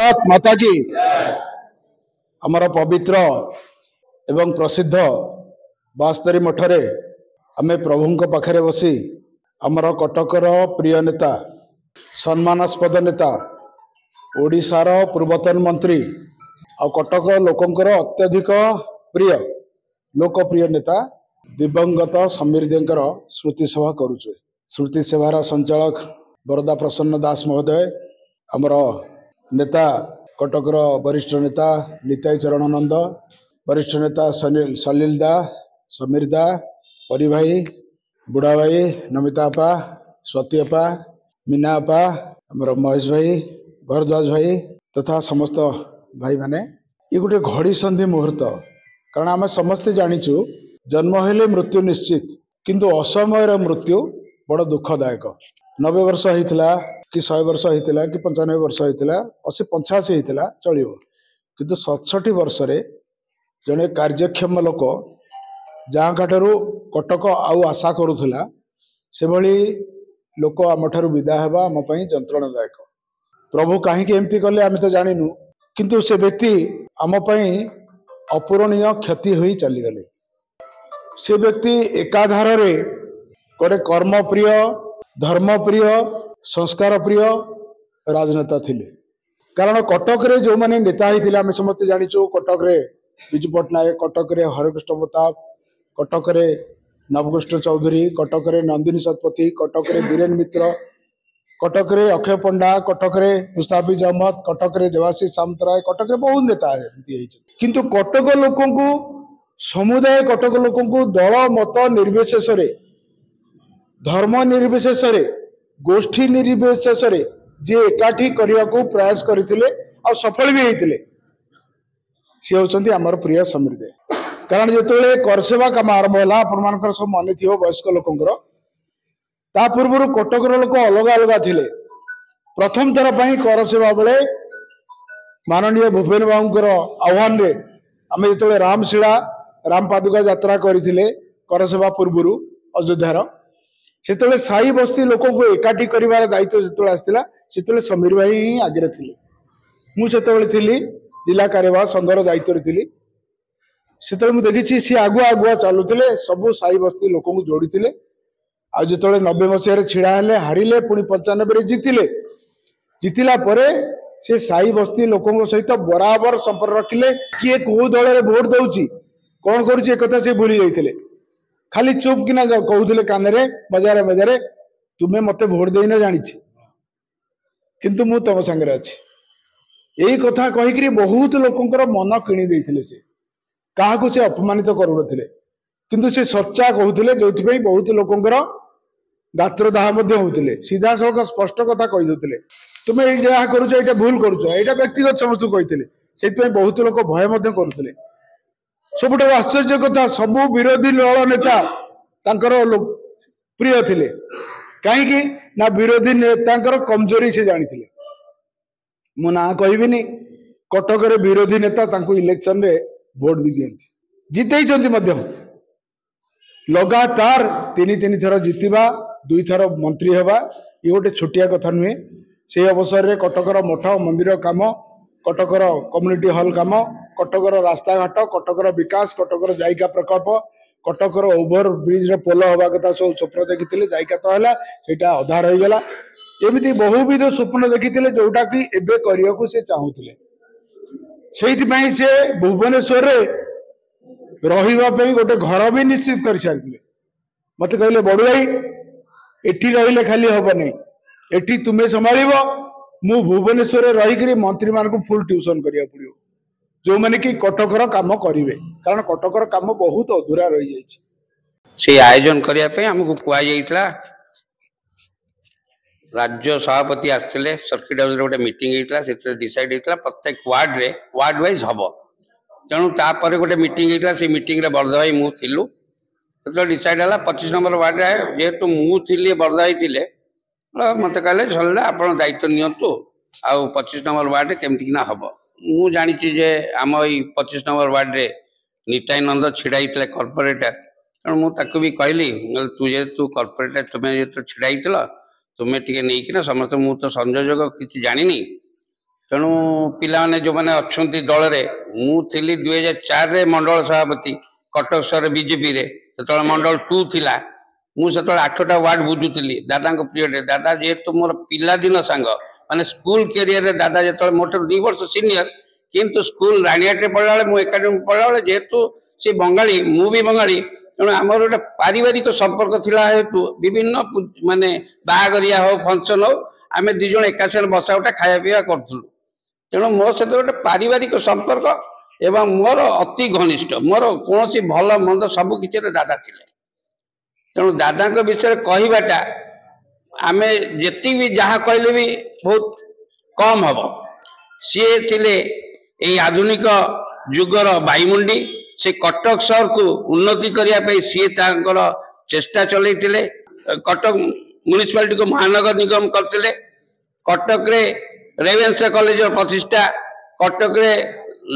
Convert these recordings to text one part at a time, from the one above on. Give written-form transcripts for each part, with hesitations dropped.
भारत माता की आमर पवित्र एवं प्रसिद्ध बास्तरी मठरे आमे प्रभु पाखरे बसी आमर कटकर प्रिय नेता सम्मानास्पद नेता ओडिशार पूर्वतन मंत्री आ कटक लोकंकर अत्यधिक प्रिय लोकप्रिय नेता दिवंगत समीर देंकर स्मृति सभा करुचे। स्मृति सभार संचालक बरदा प्रसन्न दास महोदय, आमर नेता कटकर वरिष्ठ नेता निताई चरणानंद, वरिष्ठ नेता सलील दा, समीर दा, परी भाई, बुढ़ा भाई, नमिता अपा, स्वती अपा, मीना अपा, आमर महेश भाई, भरद्वाज भाई तथा समस्त भाई माने ये गोटे घड़ी संधि मुहूर्त। कारण आम समस्ते जानीचु जन्म हेले मृत्यु निश्चित, किंतु असमयर मृत्यु बड़ दुखदायक। 90 वर्ष होता कि 100 वर्ष होता कि 95 वर्ष होता 80 85 होता चलो, किंतु 67 वर्ष जड़े कार्यक्षम लोक जहाँ ठारू कटक आउ आशा करुला से भली लोक आम ठारू विदा हेबा आम जंत्रणादायक। प्रभु कहीं एमती कले आम तो जानिनु, किंतु से व्यक्ति आम अपूरणीय क्षति हो चलीगले। से व्यक्ति एकाधार गोटे कर्मप्रिय, धर्मप्रिय, संस्कार प्रिय राजनेता थिले। कारण कटक रे जो माने नेता होते आम समस्त जानीचु, कटक रे विजु पट्टनायक, कटक रे हरिकृष्ण प्रताप, कटक रे नवकृष्ण चौधरी, कटक रे नंदिनी शतपथी, कटक रे बीरेन मित्र, कटक रे अक्षय पंडा, कटक रे मुस्ताफिज अहमद, कटक रे देवाशीष सामंतराय, कटक रे बहुत नेता किंतु कटक लोकंकु समुदाय, कटक लोकंकु दल मत निर्विशेष, धर्म निर्विशेष, गोष्ठी निर्विशेष जे एकाठी करने को प्रयास करथिले और सफल भी होते सी होचंती आमर प्रिय समीर दे। कारण जो करसेवा काम आरंभ है आप सब मन थी वयस्क लोकंर, ता पूर्व कटकर लोक अलग अलग थिले। प्रथम थर पर करसेवा बेले माननीय भूपेन बाबूंकर आह्वान रे आम जो रामशिला राम पादुका यात्रा करथिले करसेवा पूर्व अयोध्यार, से साई बस्ती लोक को एकाठी कर दायित्व जो आसला से समीर भाई ही आगे थे। मुझे जिला कार्यवाह संघर दायित्व थी, से देखी सी आगुआ आगुआ चलुले सबू साई बस्ती लोक को जोड़ी आज जो 90 मसीह छिड़ा हेले हारिले पुणी 95 जीतिले। जीतिला परे से साई बस्ती लोकों सहित बराबर संपर्क रखिले। किए कौ दल भोट दौची कौन करुच्ची एक से भूली जाते, खाली चुप किना कहते कान मजारे मजारे तुम्हें मत भोट देना जानी किंतु मु तुम सांगे अच्छी यही कथा कहीकि बहुत लोकंर मन किणी से क्या से अपमानित करुले, किंतु से सच्चा कहते जो बहुत लोकंर गात्रदाह होते सीधा सड़क स्पष्ट कथा कहीदे तुम्हें जहाँ करुच ये भूल करुच यहाँ व्यक्तिगत समस्त कहते से बहुत लोग भय करुले। सबुठ आश्चर्य कथा सबू विरोधी दल नेता प्रिय थिले, कहीं ना विरोधी नेता कमजोरी से जानी। मु ना कहबिनी कटक विरोधी नेता इलेक्शन रे भोट भी दियंती, जितई लगातार 3 थर जीतवा 2 थर मंत्री हवा ये गोटे छोटिया कथा नुहे। से अवसर रे कटकर मठ मंदिर काम, कटकर कम्युनिटी हॉल काम, कटकर रास्ता घाट, कटकर विकास, कटकर जायका प्रकल्प, कटकर ओभर ब्रिज रे पोल हवा कथा सब स्वप्न देखी जायका तो है सेटा अधा रहीगला। एमती बहुविध स्वप्न देखी जोटा कि एबे करिया को से चाहूले। सेइथिपई से भुवनेश्वर रे रहिबा पई गोटे घर भी निश्चित कर सारी। मत कहले बड़ भाई एठी रहिले खाली हब नहीं, एठी तुम्हें संभाल मु भुवनेश्वर रही मंत्री मान को फुल ट्यूशन करिया पड़ियो जो माने कि कटकर काम करिवे। कारण कटकर काम बहुत अधूरा रही जाइछि। से आयोजन करिया पे हमको कुआ जाइतला। राज्य सभापति आसते सर्किट हाउस गोटे मीटिंग होता से डिसाइड होता प्रत्येक वार्ड वाइज हम तेणु तापर गोटे मीटिंग होता से मीटिंग रे बरदा भाई मु थिलु तो डिसाइड है 25 नंबर वार्ड जेहेतु मु थिली बरदा भाई थिले मत कहले चलना आप दायित्व नियंतु आ 25 नंबर वार्ड केमती ना हम मु जानी जे आम ये 25 नंबर वार्ड रे निताई नंद छिड़ा होता कॉर्पोरेटर तेणु मुझे भी कहली तू जेहेतु कॉर्पोरेटर तुम्हें जो छिड़ा तुम्हें टे नहीं समस्त मु तो संयोजक किसी जानी तेणु पिलाने जो मैंने अच्छा दल मुझी 2004 मंडल सभापति कटक सहर बीजेपी से मंडल 2 थिला मुझे 8टा वार्ड बुझुली दादा पीरियड दादा जेहेतु मोर पिलादिन सांग माने स्कूल कैरियर दादा जो मोटर 2 वर्ष सीनियर किंतु स्कूल राणीहाटे पढ़ला बेले एकाडेमी पढ़ला बेले जेहेतु सी बंगाली मु भी बंगाली तेणु आमर गोटे पारिवारिक संपर्क थिला हेतु विभिन्न माने बाहागरिया हो फंक्शन हो आम दी जन एका साथ बसा उठा खाया पीवा करूँ तेणु मो सहित गोटे पारिवारिक संपर्क एवं मोर अति घनिष्ठ मोर कौन भल मंद सबकि दादा थिले तेणु दादा विषय कहवाटा आम जी भी जहाँ कहले भी बहुत कम हम सी थिले यही आधुनिक जुगर बायुमुंडी से कटक सहर को उन्नति करने सी चेष्टा चलते कटक म्युनिसिपालिटी को महानगर निगम करते कटक रे रेवेन्सा कॉलेज प्रतिष्ठा कटक रे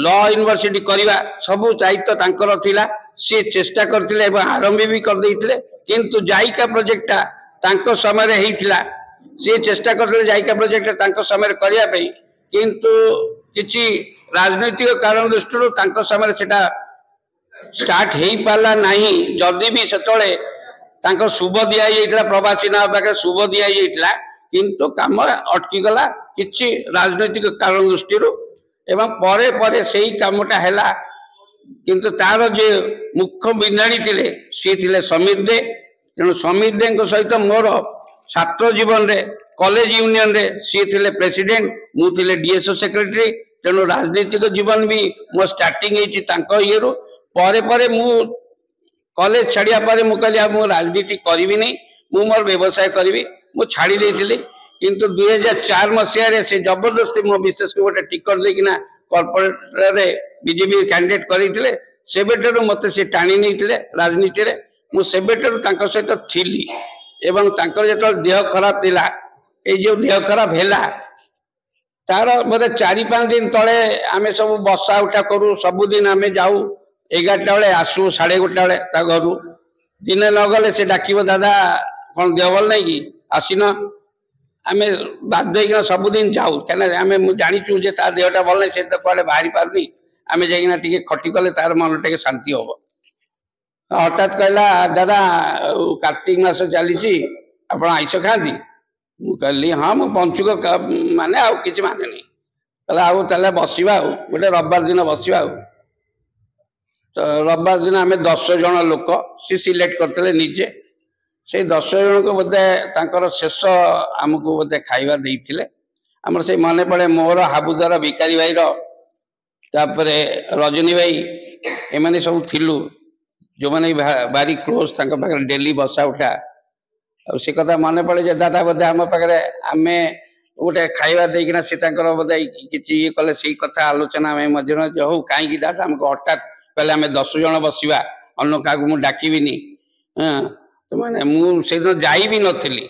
लॉ यूनिवर्सिटी करवा सब दायित्व तांकर थिला सी चेष्टा करथिले एवं आरंभ भी कर देइथिले किंतु जायका प्रोजेक्ट तांको समय हेइथिला सी चेष्टा करथिले जायका प्रोजेक्ट तांको समय करिया पई किंतु किछि राजनीतिक कारण दृष्टि तांको समय सेटा स्टार्ट हेइ पाला नाही जदि भी सेतळे तांको शुभ दिया जाइथिला प्रवासी ना पाके शुभ दिया जाइथिला किंतु काम अटकी गला किछि राजनीतिक कारण दृष्टि एवं परे परे से ही कामटा हैला किंतु तार जे मुख्य बिंदाणी थिले सी थिले समीर दे तेणु समीर दे सहित मोर छात्र जीवन रे कॉलेज यूनियन रे सी थिले प्रेसिडेंट मु थिले डीएसओ सेक्रेटरी तेणु राजनीतिक जीवन भी मो स्टार्टिंग हेछि तांको इयरु परे परे मु कॉलेज छाड़िया परे मु कहली मु राजनीति करिवि नै मु मोर व्यवसाय करिवि मु छाड़ी देथिली किंतु 2004 मसीह से जबरदस्ती मो विशेष गोटे टिकट देकिना कॉर्पोरेट रे बीजेपी कैंडिडेट करइथिले सेबेटरु मते से टाणी नैथिले राजनीति रे मु सेबेटरु तांको सहित थिली एवं तांकर जेतो देह खराब थिला ए जो देह खराब हैला तार बोले 4-5 दिन तले आमे सब बसा उठा करू सब दिन आमे जाऊ 11टा बेले आसू 11:30 बेले ता घरु दिन न गले से डाकिबो दादा कोन देह भल नै कि आसीना आमे बाध्य सबुदिन जाऊ कहीं जाचु देहटा भल नहीं से कड़े बाहरी पारनी आम जाइना टे खटी कले तार मन टे शांति हम हठात कहला दादा कार्तिक मास चली आप आइस खाती मुझे हाँ मु पंचुक माने आ कि माने नहीं कहला आउ बसवा गोटे रविवार दिन बसवा तो रविवार दिन आम 10 जन लोक सी सिलेक्ट करते निजे से 10 जन को बोधे तांकर शेष आमको बोधे खाइबा देइथिले हमर से माने पड़े मोर हाबुदार भिकारी भाई तापरे रजनी भाई एमाने सब थिलु जो माने बारी क्लोज तांक पाखरे डेली बसा उठा आ से कथा माने पड़े जे दादा बोधे आम पाखरे आमे गोटे खाइबा देकिना से तांकर बोधे किछि ये कले से कथा आलोचना में मजन जो काई दादा हमको हठात कहले आमे 10 जन बसिबा अन्य काकू मु डाकिबिनी तो माने मुझे जाई भी नथिली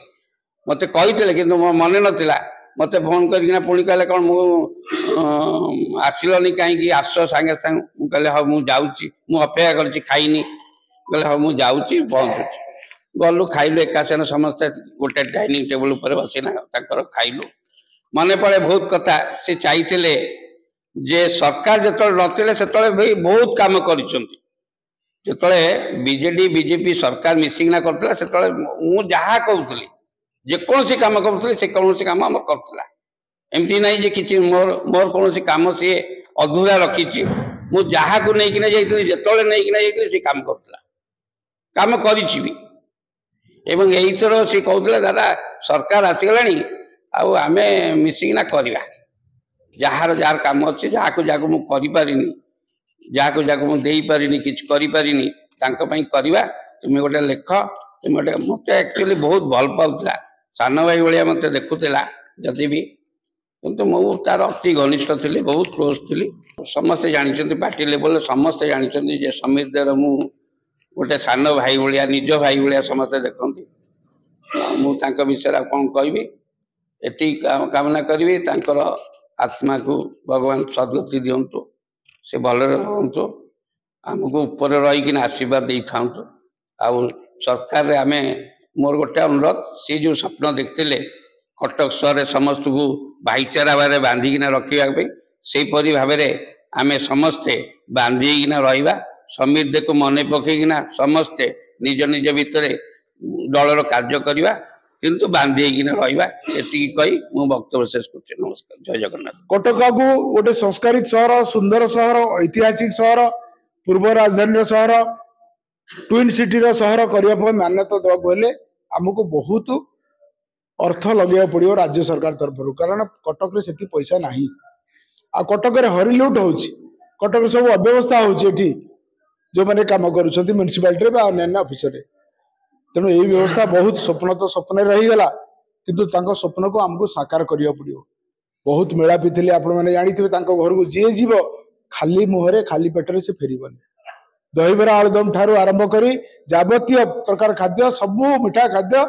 मते कहितले किंतु मो मन नथिला मते फोन करकिना पुणी कहले कोन मु आसिलनी काई कि आस संगे संग मु कहले हा मु जाउची मु अपेक्षा करची खाइनी कहले हा मु जाउची पहुंचुची गलु खाइलु एका सेन समस्त गोटे डाइनिंग टेबल ऊपर बसिना ताकर खाइलु माने पड़े बहुत कथा से चाहते जे सरकार जतले नथिले सेतले भाई बहुत काम करिसंती जिते बीजेडी बीजेपी सरकार मिसिंग ना करथिला सेतले मु जहा कहउतली जे कोनसी काम करथले से कोनसी काम हम करथला एमती नाही जे किछि मोर मोर कोनसी काम से अधूरा रखिछि मु जहा को नै किना जाइतली जेतले नै किना जाइतली से काम करथला काम करिछि भी एवं एई थरो से कहउतले दादा सरकार आसीगलानी आ आमे मिसिंग ना करबा जहार जार काम अछि जहा को जाको मु करि पारिनी जहाँ जाको मुझे दे पारिनी किछ करि पारिनी तांको पई करबा तुम गोटे लेख तुम गोटे मते एक्चुअली बहुत भल पाउतला सान भाई भलिया मते देखुतला जदि भी किंतु मु तार अति घनिष्ठ थी बहुत क्लोज थी समस्ते जानते पार्टी लेवल समस्ते जानते जे समीर देर मु गोटे सान भाई भलिया निज भाई भलिया समस्ते देखती मुझे विषय कौन कहबी एटी कामना करी तांकर आत्मा को भगवान सद्गति दिंतु से भल रुहतु आमको ऊपर रही आशीर्वाद दे था आउ सरकार रे आमे मोर गोटे अनुरोध सी जो स्वप्न देखते कटक सहर समस्त को भाईचारा भाव बांधिकिना रखा से भाव आम समस्ते बांधिकिना रहा समिति को मन पकईकिना समस्ते निज निज भितर दलर कार्य करवा किंतु बांधिकिना रहा ये कही मु वक्तव्य शेष कर नमस्कार जय जगन्नाथ। कटक को गोटे संस्कारित सहर सुंदर सहर ऐतिहासिक सहर पूर्व राजधानी सहर ट्विन सिटी सहर करने मान्यता देवाक आमको बहुत अर्थ लगे पड़ो राज्य सरकार तरफ कारण कटक से पैसा ना आ कटक हरिलुट हो कटक सब अव्यवस्था होती जो मैंने कम कर म्यूनिसिपालिटी अन्य ऑफिसर तेणु यही व्यवस्था बहुत स्वप्न तो स्वप्न रहीगला किंतु स्वप्न को आमको साकार करिया पड़ो बहुत मेलापी थे आपण मैंने जानी घर को जी जीव खाली मुहर खाली पेटरे से फेरबनी दहीबरा आलुदम ठारू आरंभ करी जाबतीय प्रकार खाद्य सबू मिठा खाद्य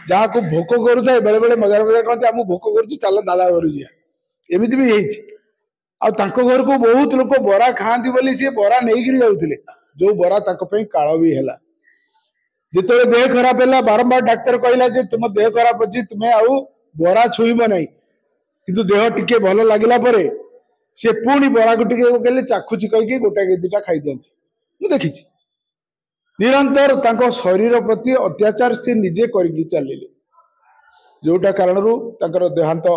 जहाँ को भोक करुए बेले बेले मजार मजार कहते आम भोक कर चल दादा घर जा एमती भी घर को बहुत लोग बरा खाती बोली सी बरा नहीं जाते जो बरा काल भी है जिते देह खराब है बारंबार डाक्तर कहला तुम देह खराब अच्छी तुम्हें आउ बरा छुईब ना कि देह टिके भल लगे सी पुणी बरा को टे चाखुची कहीकि गोटे दुटा खाई दिखती मुझे देखी निरंतर शरीर प्रति अत्याचार से निजे कर चलिए जोटा कारण देहांत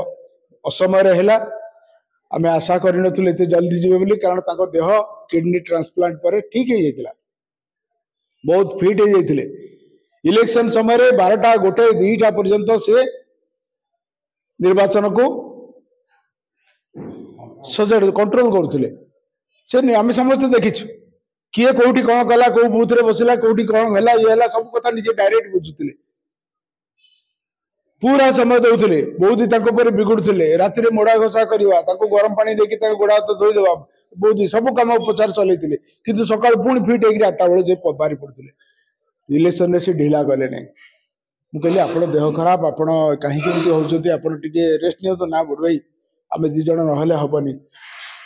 असमय है आम आशा करूँ जल्दी जीवे कारण देह किडनी ट्रांसप्लांट पर ठीक है बहुत फिट हो इलेक्शन समय 12टा गोटे 2टा पर्यंत से निर्वाचन को सजाड़ कंट्रोल करुले से आम समस्त देखीचु किए कौटी कौन कला कौ बूथ रे बसला कौटी कौन है ये सब कथा निजे डायरेक्ट बुझुले पूरा समय दौले बहुत बिगुड़े राति मोड़ा घोषा करवा गरम पानी देखिए गोड़ा हाथ धोईदेवा बहुत सब कम उपचार चलते किंतु सकाल पुणी फिट होकर 8टा बेले बाहरी पड़ते इलेक्शन से ढिला गले ना मुझे आप देह खराब आप कहीं होती रेस्ट नि ना बुढ़ भाई आम दिज ना हेनी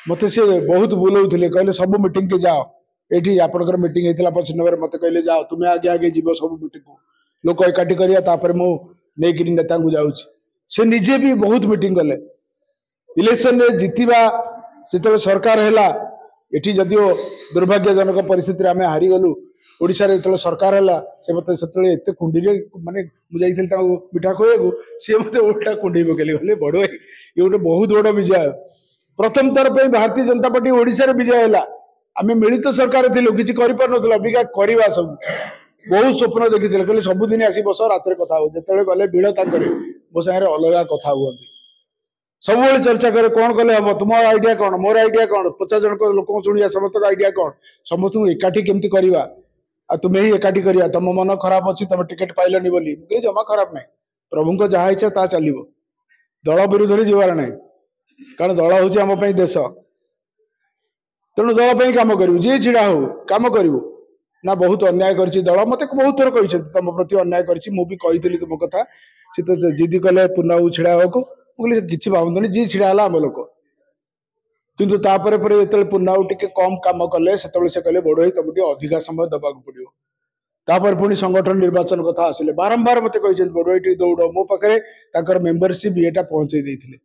मत सी बहुत बुलाऊे कहले सब मीटिंग के जाओ ये आपंकर मीटिंग होता 25 नंबर मत कहले जाओ तुम्हें आगे आगे जीव सब मीटिंग को लोक एकाठी करा मुझे नेता को जाऊँ से निजे भी बहुत मीटिंग कले इलेक्शन रे जितवा से सरकार है ये जदियो दुर्भाग्यजनक परिस्थिति आम हारीगलु ओडिशा रे जो सरकार है से मत से कुंडी माने मुझे मिठा खोया सी मत उल्टा कुंडी पकड़े गले बड़ ये गोटे बहुत बड़ विजय प्रथम थर पर भारतीय जनता पार्टी ओडिशा रे विजय है आम मिलित सरकार थी किसी अबिका करवा सब बहुत स्वप्न देखी कहले सबुदिन आसी बस रात कथा हो जो गले भिड़ मो सागर अलग कथा हुए सब चर्चा करे कौन कले हम तुम आइडिया कौन मोर आइडिया कौन 50 जन लोक शुणिया समस्त आइडिया कौन समस्त एकाठी केमती करवा आ तुम्हें ही एकाठी करिया तुम मन खराब अच्छी तुम टिकेट पाइलनी बोली मुझे जमा खराब ना प्रभु को जहाँ इच्छा ता चलो दल विरोध में जीवार ना कारण दल हूँ आम देश तेणु दल कम करू जी छिड़ा हो कम करू ना बहुत अन्याय कर दल मत बहुत थर कही तुम प्रति अन्याय करी तुम कथा सी तो जिद कले पुनः छिड़ा को किसी भावनी जी छिड़ा आम लोक किंतु तापर जो पुनः टे कम कम कले से कहले बड़ तुम अधिका समय दबाक पड़ो तापर पुणी संगठन निर्वाचन कथा आसिले बारंबार मत कही बड़ दौड़ मो पाखे मेंबरशिप ये पहुंचे देते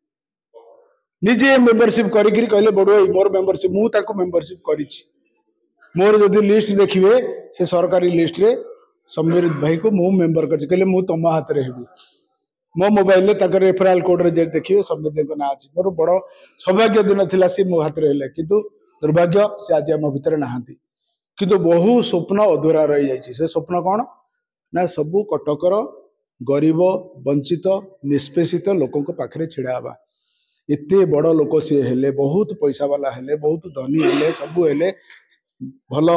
निजे मेंबरशिप करी कहले बड़ मोर मेंबरशिप मुझे मेंबरशिप कर मोर जदि लिस्ट देखिए से सरकारी लिस्ट रे समीर भाई को मु मेंबर कर कहले मु तुम हाथ रे हेबी मो मोबाइल रे रेफराल कोड रे देखिए समीर भाई को ना अछि मोर बड़ सौभाग्य दिन थिला से मो हाथ रे हेले किंतु दुर्भाग्य से आज आम भितर नाहांती किंतु बहु स्वप्न अधूरा रही जाइए से स्वप्न कौन ना सबू कटकर गरीब वंचित निष्पेषित लोकों पाखे छिड़ा हवा एते बड़ लोक सी हेले बहुत पैसा वाला हेले बहुत धनी हेले सबू हेले भल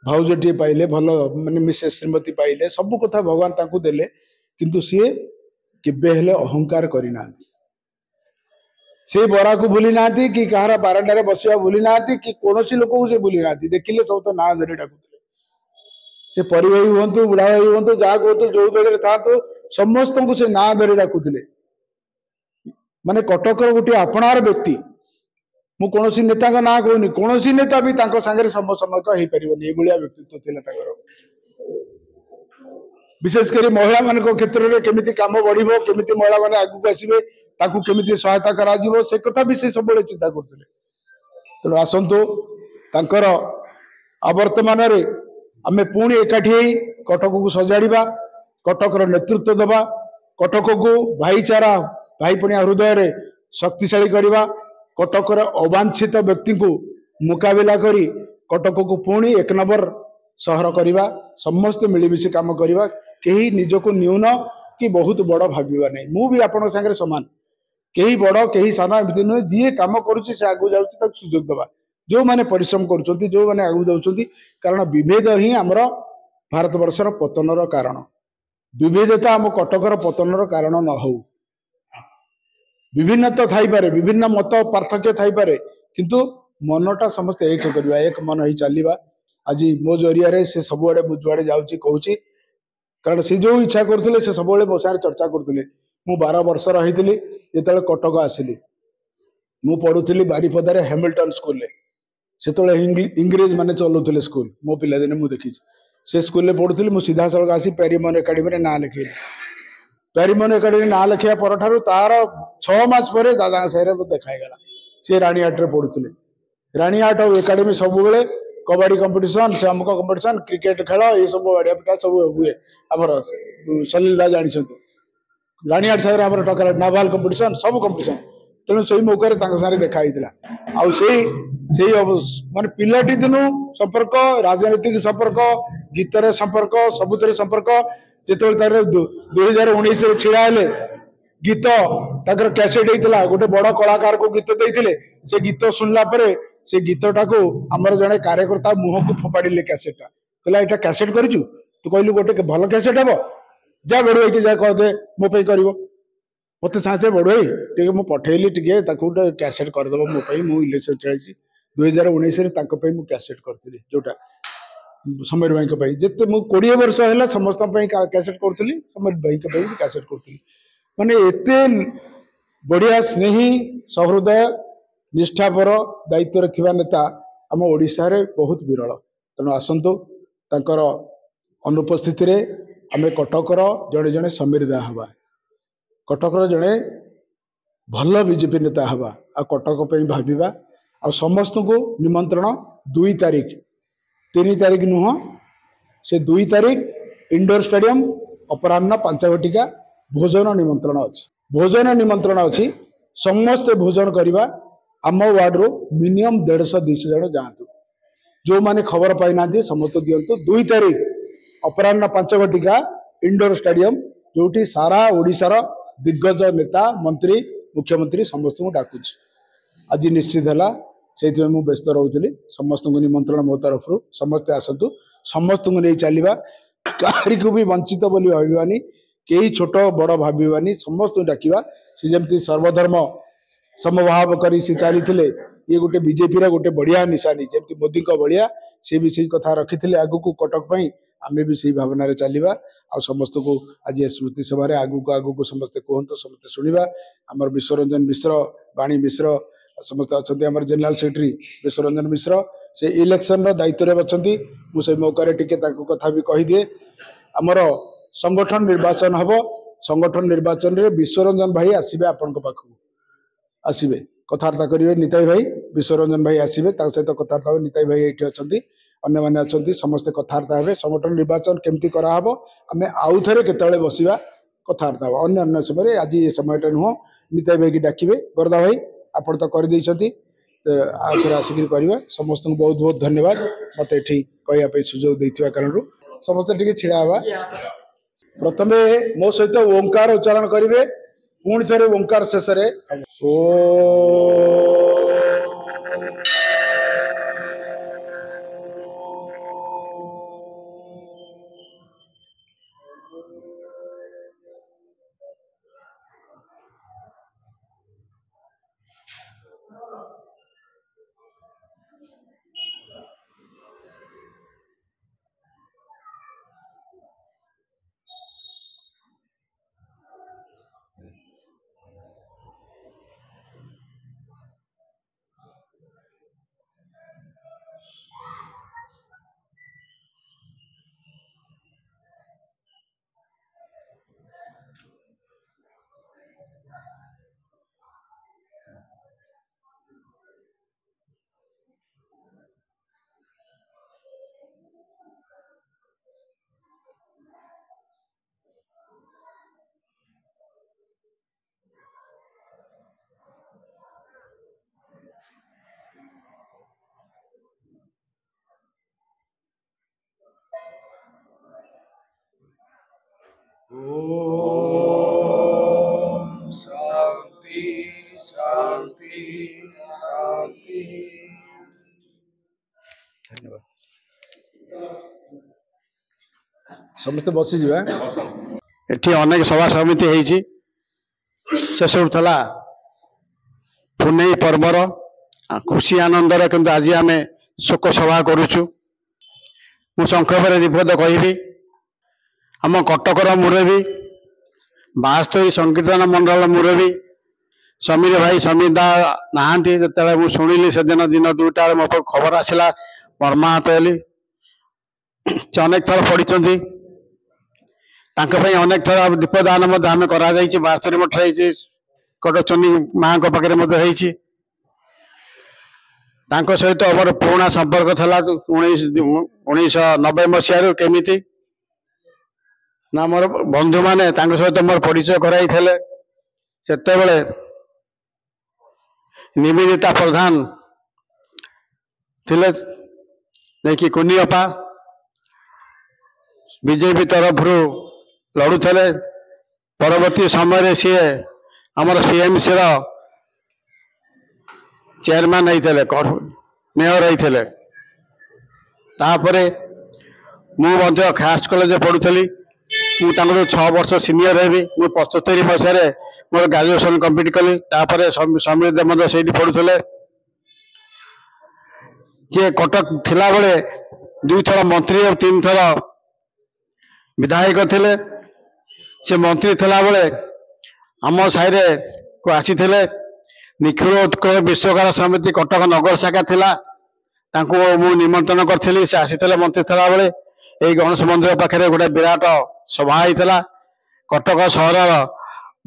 भाउजटी पाइले भल माने मिसेस श्रीमती पाइले सबू कथा भगवान ताकू देले किंतु सी केबे हेले अहंकार करिना से बरा को भूली ना कि कहार बारंडा रे बसिया भूली ना कि कौन लोक को से भूली ना देखिले सब तो ना धरी डाकुले से परिवाही हुंतु बुढ़ा भाई हुंतु जहाँ कहतु जो जगह था तो समस्त को से ना धरी डाकुले माने कटकर गोटे आपणार व्यक्ति मु कौन नेता का ना कहूनी कौन नेता भी सागर समसमयक हो पार ये व्यक्तित्व थी विशेषकर महिला मान क्षेत्र में केमी कम बढ़ केमी महिला मैंने आगू आसवे केमी सहायता कर से कथा भी सब चिंता करते तेणु आसतु तांकर आवर्तमान आम पुणी एकाठी कटक को सजाड़ा कटकर नेतृत्व दबा कटक को भाईचारा भाईपणिया हृदय रे शक्तिशाली करवा कटकर अवांछित व्यक्ति को मुकाबला करी कटक को पुणी एक नंबर सहर करवा समस्ते मिलमिशि काम करवा कहीं निजको न्यून कि बहुत बड़ भाविबा नहीं मु भी आपण संगे समान कहीं बड़ कहीं सान एमती नुहे जी कम करुच्ची से आगू जाऊँगी सुजोग दबा जो मैंने परिश्रम करुँच जो मैंने आगू जाऊँच कारण विभेद ही आमर भारत वर्षर पतनर कारण विभेदता आम कटकर पतनर कारण न हो विभिन्न तो थाईपे विभिन्न मत पार्थक्य थाईपे किंतु मनटा समस्त एक करवा एक मन ही चलवा आज मो जरिया से सबुआड़े मु जुआड़े जाऊँगी कहूँ कारण से जो इच्छा करते से सब मो साथ चर्चा करते मु 12 वर्ष रही जो कटक आसली मु पढ़ुली बारीपदार हैमिल्टन स्कूल से इंग्रेज माने चलाउले स्कूल मो पिलादिने मु देखी से स्कूल में पढ़ुली मु सीधा सड़क आसी पेरीमन एकाडेमी ना लिखे पेरीमन एकाडेमी ना लिखा पर तार 6 मास पर दादा साहिर देखाईगला सी रानीहाट रे पढ़ुले रानीहाट एकाडेमी सब बेले कबाड़ी कंपटीशन से अमुक कंपटीशन क्रिकेट खेल ये सब बढ़िया पिटा सब हुए आमर सलील दा जानी रानीहाट सागर आम टकर नाभाल कंपटीशन सब कंपटीशन तेणु से मौके सारे देखाई माने पिलाटी दिन संपर्क राजनीतिक संपर्क गीतर संपर्क सबुत संपर्क जो 2019 छिड़ा गीत तर कैसेट होता गोटे बड़ कलाकार को गीत देते से गीत शुणला से गीतटा को आमर जड़े कार्यकर्ता मुह को फोपाड़े कैसेटा कहला यहाँ कैसेट करूँ तू कहलु गोटे भल कैसेट हम जा बढ़ुई कि जा कहदे मो कर मत साचे बढ़ुई टे मुझे पठेली टे कैसेट करदेव मोपाई मुझे इलेक्शन चलती 2019 कैसेट करी जोटा समीर भाई जिते मुझे 20 वर्ष है समस्त कैसेट करी समीर भाई भी कैसेट करी माने एते बढ़िया स्नेही सहृदय निष्ठापर दायित्व थिबा नेता आम ओडिशा रे बहुत विरल तेणु आसतु तांकर अनुपस्थिति रे आमे कटकर जड़े जड़े समीर दा हवा कटकर जड़े भल बीजेपी नेता हवा आ कटक पे भाविबा आ समस्त को निमंत्रण 2 तारीख 3 तारीख नुह से 2 तारीख इंडोर स्टेडियम अपराह्न 5 घटिका भोजन निमंत्रण अच्छी भोजन निमंत्रण अच्छी समस्ते भोजन करवा आम वार्ड रू मिनिमम 150-200 जन जातु जो माने खबर पाई ना समस्त दिंतु 2 तारीख अपराह्न 5 घटिका इंडोर स्टेडियम जो सारा ओडिशार दिग्गज नेता मंत्री मुख्यमंत्री समस्त को डाकुच आज निश्चित है से व्यस्त रोली समस्त को निमंत्रण मो तरफ समस्ते आसतु समस्त को नहीं चलवा कहारी को भी वंचित बोली भावानी कई छोट बड़ भावानी समस्त डाकवा सी जमी सर्वधर्म समभाव करी से चली ये गोटे बीजेपी गोटे बढ़िया निशानी जमी मोदी भाया सी भी सही कथा रखी आगु को कटक आम भी सही भावना चलवा आ समस्त को आज स्मृति सभा आगु को समस्ते कहतु समस्ते शुणा आमर विश्वरंजन मिश्र वाणी मिश्र समस्त अच्छा जनरल सेक्रेटरी विश्वरंजन मिश्र से इलेक्शन दायित्व अच्छा मुझे मौके टी कथा भी कहीदिए आमर संगठन निर्वाचन हम संगठन निर्वाचन रे विश्वरंजन भाई आसवे आपण पाखु आसवे कथबार्ता करेंगे निताई भाई विश्वरंजन भाई आसवे सहित कथबार्ता हे निताई भाई ये अच्छा अन्य मैंने अच्छा समस्ते कथबार्ता हे संगठन निर्वाचन केमती कराब आम आउ थे केत बसवा कथबार्ता हम अन्य अन्य समय आज ये समयटा नुह निताई भाई की डाकिबे बरदा भाई आपड़ तो कर आउे आसिक करेंगे समस्त को बहुत बहुत धन्यवाद मत ये कहवाई सुजोग देता कारण समस्ते टी छिड़ा हवा प्रथमे मो सहित ओंकार उच्चारण करेंगे पुणी थे ओंकार शेष ओ ସମସ୍ତେ ବସିଯିବା। ଏଠି ଅନେକ ସଭା ସମିତି ହେଇଛି। ସେସବୁ ଥିଲା ପୁନେଇ ପର୍ବର ଖୁସି ଆନନ୍ଦର, କିନ୍ତୁ ଆଜି ଆମେ ଶୋକ ସଭା କରୁଛୁ। ମୁଁ ସଂକ୍ଷେପରେ ବିପଦ କହିବି। ଆମ କଟକର ମୁରବୀ 72 ସଂକୀର୍ତ୍ତନ ମଣ୍ଡଳ ମୁରବୀ ସମୀର ଭାଇ ସମୀର ଦା ନାହାନ୍ତି। ଯେତେବେଳେ ମୁଁ ଶୁଣିଲି ସେଦିନ ଦିନ 2ଟା ବେଳେ ମୋ ପାଖକୁ ଖବର ଆସିଲା ମର୍ମାହତ ହେଲି। ସେ ଅନେକ ଥର ପଡ଼ିଛନ୍ତି। ତାଙ୍କ ପାଇଁ ଅନେକ ଥର ଦୀପଦାନ ମଧ୍ୟ ଆମେ କରାଯାଇଛି। 72 ମଠ ହେଇଛି, କଟଚଣ୍ଡୀ ମାଙ୍କ ପାଖରେ ମଧ୍ୟ ହେଇଛି। ତାଙ୍କ ସହିତ ଆମର ପୁରୁଣା ସମ୍ପର୍କ ଥିଲା 1990 ମସିହାରୁ। କେମିତି ନା ମୋର ବନ୍ଧୁମାନେ ତାଙ୍କ ସହିତ ମୋର ପରିଚୟ କରାଇଥିଲେ। ସେତେବେଳେ ନିବେଦିତା ପ୍ରଧାନ ଥିଲେ, ଯାଇକି କୁନିଅପା ବିଜେପି ତରଫରୁ ଲଢୁଥିଲେ। ପରବର୍ତ୍ତୀ ସମୟରେ ସିଏ ଆମର ସିଏମସିର ଚେୟାରମ୍ୟାନ୍ ହେଇଥିଲେ, ମେୟର ହେଇଥିଲେ। ତାପରେ ମୁଁ ମଧ୍ୟ ଖାଷ୍ଟ କଲେଜରେ ପଢୁଥିଲି। ମୁଁ ତାଙ୍କଠୁ 6 ବର୍ଷ ସିନିୟର ହେବି। ମୁଁ 75 ମସିହାରେ ମୋର ଗ୍ରାଜୁଏସନ କମ୍ପ୍ଲିଟ୍ କଲି। ତାପରେ ସମୀର ଦେ ମଧ୍ୟ ସେଇଠି ପଢୁଥିଲେ। ଯିଏ କଟକ ଥିଲାବେଳେ 2 ଥର ମନ୍ତ୍ରୀ ଓ 3 ଥର ବିଧାୟକ ଥିଲେ। ସେ ମନ୍ତ୍ରୀ ଥିଲାବେଳେ ଆମ ସାହିରେ ଆସିଥିଲେ। ନିଖିଳ ଉତ୍କଳ ବିଶ୍ୱକଳା ସମିତି କଟକ ନଗର ଶାଖା ଥିଲା, ତାଙ୍କୁ ମୁଁ ନିମନ୍ତ୍ରଣ କରିଥିଲି। ସେ ଆସିଥିଲେ ମନ୍ତ୍ରୀ ଥିଲାବେଳେ। ଏଇ ଗଣେଶ ମନ୍ଦିର ପାଖରେ ଗୋଟେ ବିରାଟ ସଭା ହେଇଥିଲା। କଟକ ସହରର